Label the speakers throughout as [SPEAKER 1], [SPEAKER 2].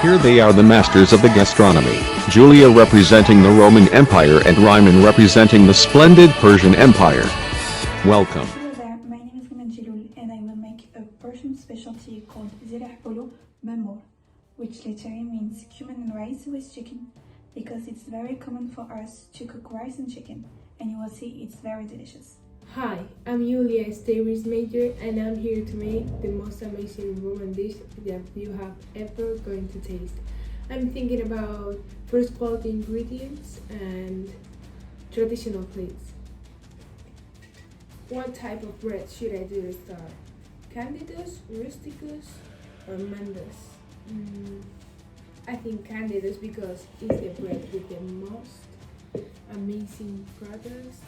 [SPEAKER 1] Here they are, the masters of the gastronomy. Julia representing the Roman Empire and Ryman representing the splendid Persian Empire. Welcome.
[SPEAKER 2] Hello there, my name is Riman Jiloul and I will make a Persian specialty called zirah polo mamor, which literally means cumin and rice with chicken, because it's very common for us to cook rice and chicken, and you will see it's very delicious.
[SPEAKER 3] Hi, I'm Julia Stavis Major and I'm here to make the most amazing Roman dish that you have ever going to taste. I'm thinking about first quality ingredients and traditional plates. What type of bread should I do to start? Candidus, rusticus, or mandas? I think candidus because it's the bread with the most amazing products,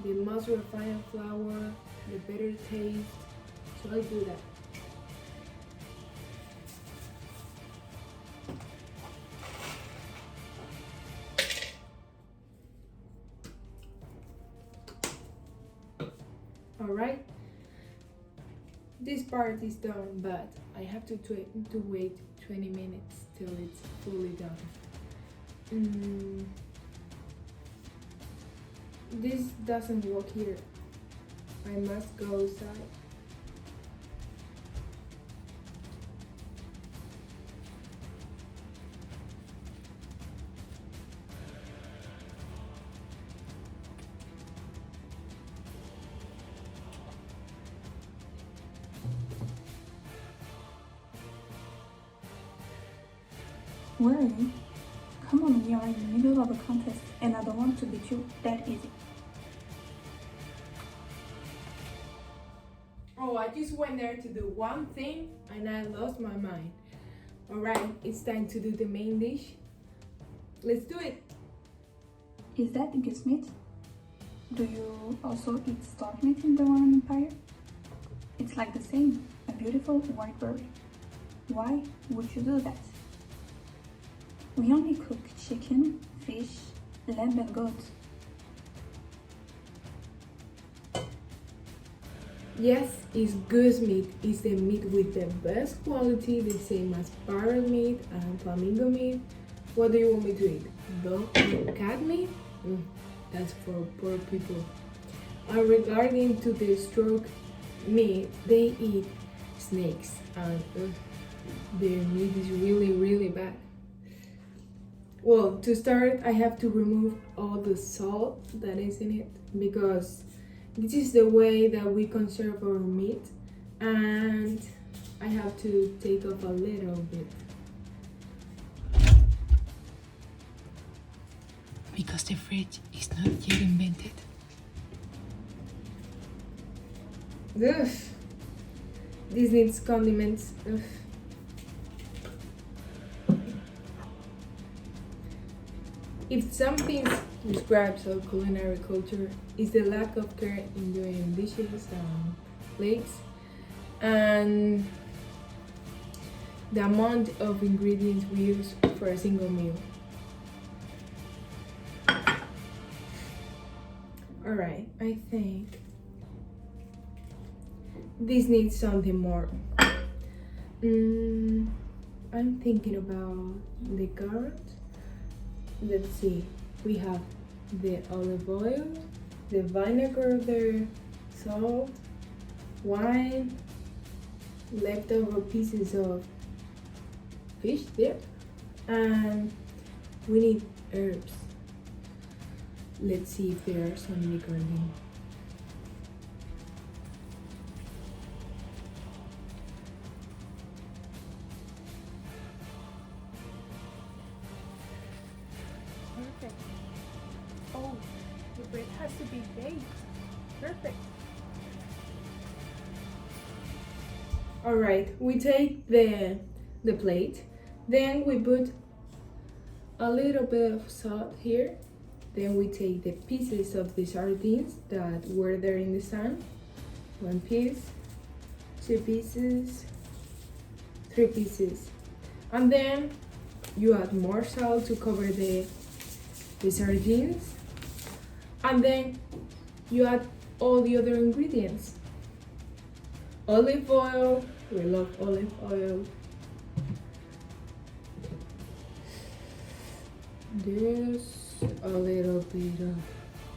[SPEAKER 3] the most refined flour, the better taste, so I do that. Alright, this part is done, but I have to wait 20 minutes till it's fully done. This doesn't work here. I must go outside.
[SPEAKER 2] Where are you? Come on, we are in the middle of a contest and I don't want to beat you that easy.
[SPEAKER 3] Oh, I just went there to do one thing and I lost my mind. Alright, it's time to do the main dish. Let's do it.
[SPEAKER 2] Is that goose meat? Do you also eat stork meat in the Roman Empire? It's like the same, a beautiful white bird. Why would you do that? We only cook chicken, fish, lamb and goat.
[SPEAKER 3] Yes, it's goose meat. It's the meat with the best quality, the same as parrot meat and flamingo meat. What do you want me to eat? Dog and cat meat? That's for poor people. And regarding to the stork meat, they eat snakes and their meat is really bad. Well, to start, I have to remove all the salt that is in it because this is the way that we conserve our meat, and I have to take off a little bit.
[SPEAKER 4] Because the fridge is not yet invented.
[SPEAKER 3] Ugh. This needs condiments. Ugh. If something describes our culinary culture, is the lack of care in doing dishes and plates, and the amount of ingredients we use for a single meal. Alright, I think this needs something more. I'm thinking about the carrot. Let's see, we have the olive oil, the vinegar there, salt, wine, leftover pieces of fish there, and we need herbs. Let's see if there are some in the garden.
[SPEAKER 4] Perfect. Oh, the bread has to be baked. Perfect.
[SPEAKER 3] Alright, we take the plate, then we put a little bit of salt here, then we take the pieces of the sardines that were there in the sun, one piece, two pieces, three pieces, and then you add more salt to cover the sardines, and then you add all the other ingredients. Olive oil, we love olive oil. this, a little bit of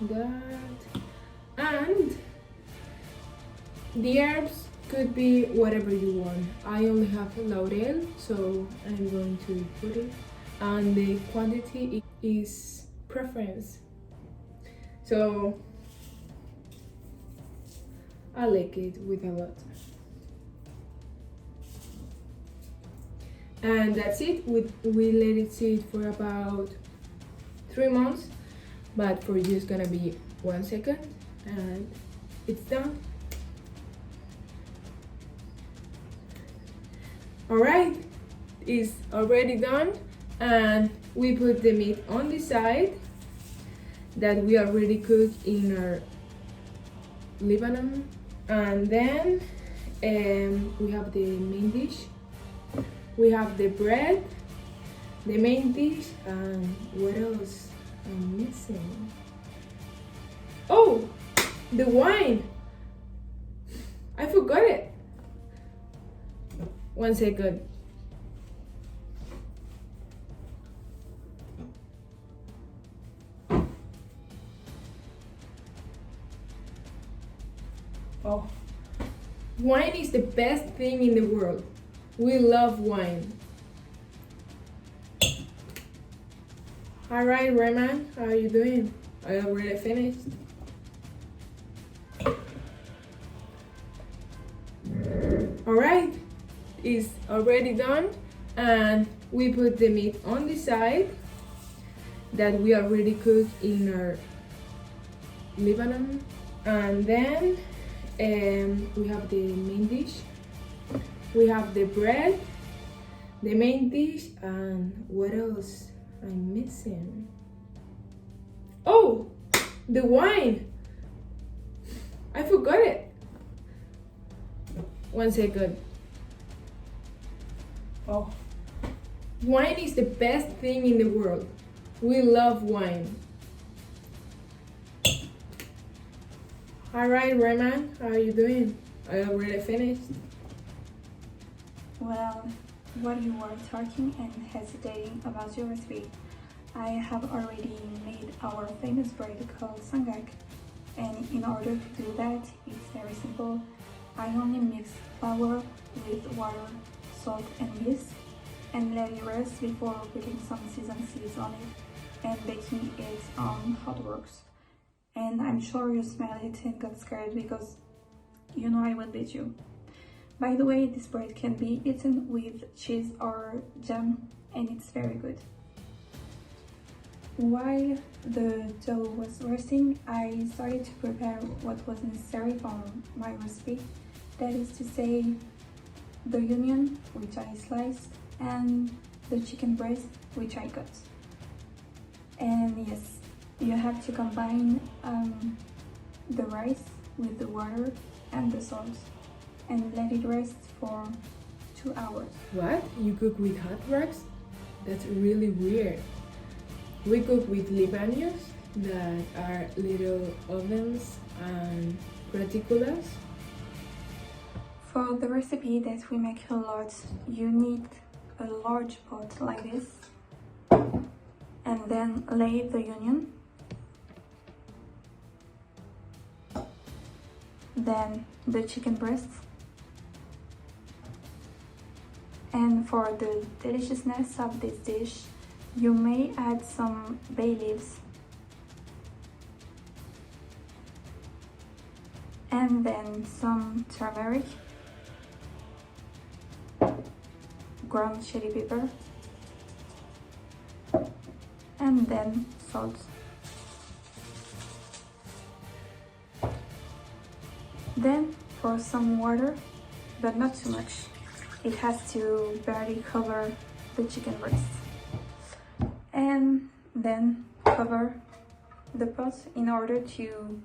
[SPEAKER 3] that, and the herbs could be whatever you want. I only have laurel, so I'm going to put it, and the quantity is preference. So I like it with a lot. And that's it. We let it sit for about 3 months, but for you it's gonna be 1 second, and it's done. Alright, it's already done, and we put the meat on the side that we already cooked in our Lebanon, and then we have the main dish. We have the bread, the main dish, and what else I'm missing? Oh, the wine! I forgot it. 1 second. Oh, wine is the best thing in the world. We love wine. Alright, Rayman, how are you doing? I already finished. Alright, it's already done, and we put the meat on the side that we already cooked in our Lebanon, and then we have the main dish. We have the bread, the main dish, and what else I'm missing? Oh, the wine! I forgot it. 1 second. Oh, wine is the best thing in the world. We love wine. Alright, Rayman, how are you doing? I already finished.
[SPEAKER 2] Well, while you were talking and hesitating about your recipe, I have already made our famous bread called sangak. And in order to do that, it's very simple. I only mix flour with water, salt and yeast, and let it rest before putting some sesame seeds on it and baking it on Hotworks. And I'm sure you smell it and got scared because you know I will beat you. By the way, this bread can be eaten with cheese or jam, and it's very good. While the dough was resting, I started to prepare what was necessary for my recipe. That is to say, the onion, which I sliced, and the chicken breast, which I cut. And yes, you have to combine the rice with the water and the salt and let it rest for 2 hours.
[SPEAKER 3] What? You cook with hot rocks? That's really weird. We cook with Lebanese that are little ovens and graticulas.
[SPEAKER 2] For the recipe that we make a lot, you need a large pot like this, and then lay the onion, then the chicken breast, and for the deliciousness of this dish, you may add some bay leaves, and then some turmeric, ground chili pepper, and then salt. Then pour some water, but not too much. It has to barely cover the chicken breast. And then cover the pot in order to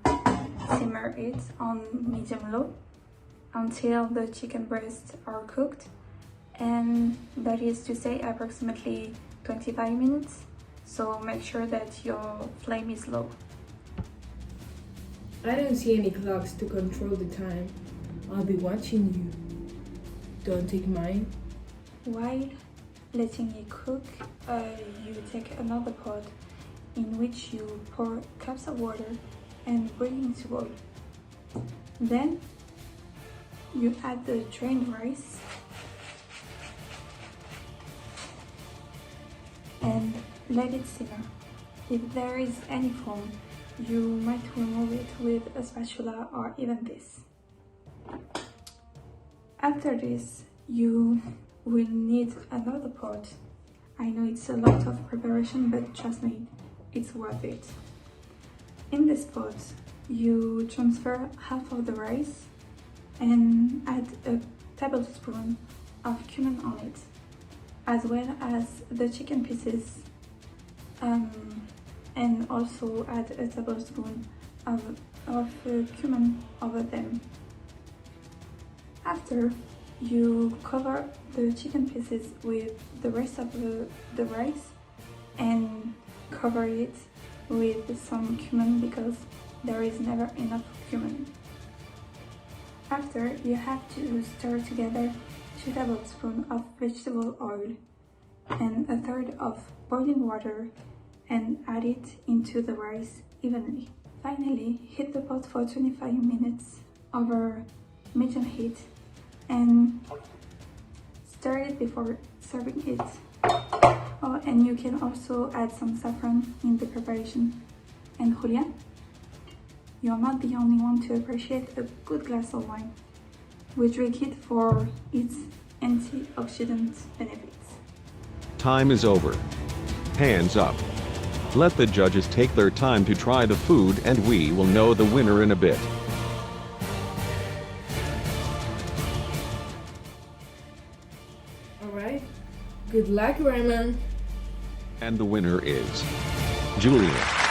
[SPEAKER 2] simmer it on medium-low until the chicken breasts are cooked, and that is to say approximately 25 minutes. So make sure that your flame is low.
[SPEAKER 3] I don't see any clocks to control the time. I'll be watching you. Don't take mine.
[SPEAKER 2] While letting it cook, you take another pot in which you pour cups of water and bring it to boil. Then you add the drained rice and let it simmer. If there is any foam, you might remove it with a spatula or even this. After this, you will need another pot. I know it's a lot of preparation, but trust me, it's worth it. In this pot, you transfer half of the rice and add a tablespoon of cumin on it, as well as the chicken pieces, and also add a tablespoon of cumin over them. After, you cover the chicken pieces with the rest of the rice and cover it with some cumin because there is never enough cumin. After, you have to stir together 2 tablespoons of vegetable oil and a third of boiling water and add it into the rice evenly. Finally, heat the pot for 25 minutes over medium heat and stir it before serving it. Oh, and you can also add some saffron in the preparation. And Julia, you're not the only one to appreciate a good glass of wine. We drink it for its antioxidant benefits.
[SPEAKER 1] Time is over. Hands up. Let the judges take their time to try the food and we will know the winner in a bit.
[SPEAKER 3] Alright, good luck, Raymond.
[SPEAKER 1] And the winner is Julia.